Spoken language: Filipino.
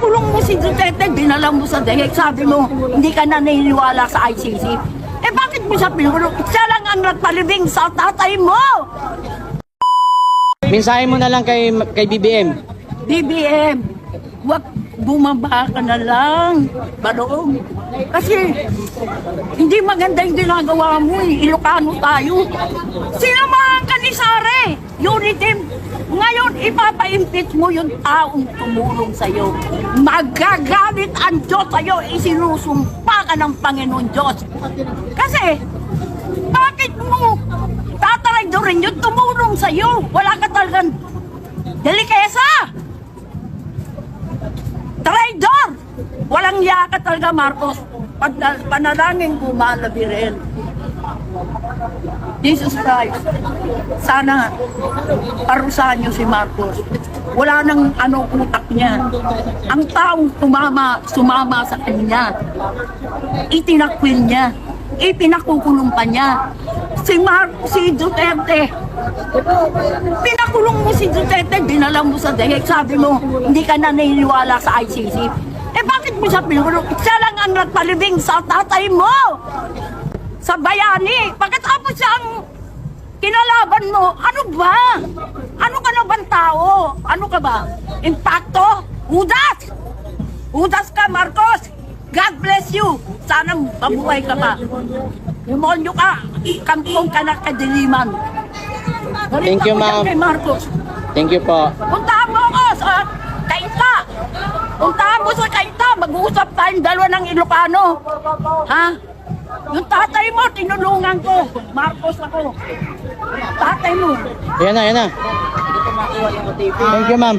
Pinakulong mo si Duterte, dinala mo sa dehek, sabi mo, hindi ka na naniniwala sa ICC. Eh bakit mo siya pinakulong? Siya lang ang nagpalibing sa tatay mo! Mensahe mo na lang kay BBM. BBM, wag bumaba ka na lang, Barong. Kasi hindi maganda yung ginagawa mo eh. Ilocano tayo. Sinamahan ka ni Sara, Unity. Ngayon, ipapa-impeach mo yung taong tumulong sa'yo. Magagalit ang Diyos sa'yo. Isinusumpa ka ng Panginoon Diyos. Kasi, bakit mo tataraydorin yung tumulong sa'yo? Wala ka talagang delikesa. Traidor! Walang yaka talaga, Marcos. Panalangin ko, malabirin. Jesus Christ, sana parusahan niyo si Marcos. Wala nang utak niya. Ang taong sumama sa kanya, itinakwil niya, ipinakukulong pa niya. Si Duterte, pinakulong mo si Duterte, dinala mo sa dehek, sabi mo, hindi ka na naniniwala sa ICC. Eh bakit mo siya pinakulong? Siya lang ang nagpalibing sa tatay mo! Sa bayani! Pagkatapos siyang kinalaban mo, ano ba? Ano ka na bang tao? Ano ka ba? Impacto? Udas! Udas ka, Marcos! God bless you! Sana mabuhay ka pa. Demonyo ka, kampong ka na kadiliman. Thank you, ma'am. Kay Marcos. Thank you po. Puntahan mo ako sa Kainta. Puntahan mo sa Kainta. Mag-uusap tayong dalawa ng Ilocano. Ha? Yung tatay mo, tinulungan ko. Marcos ako. Tatay mo. Yan na. Thank you, ma'am.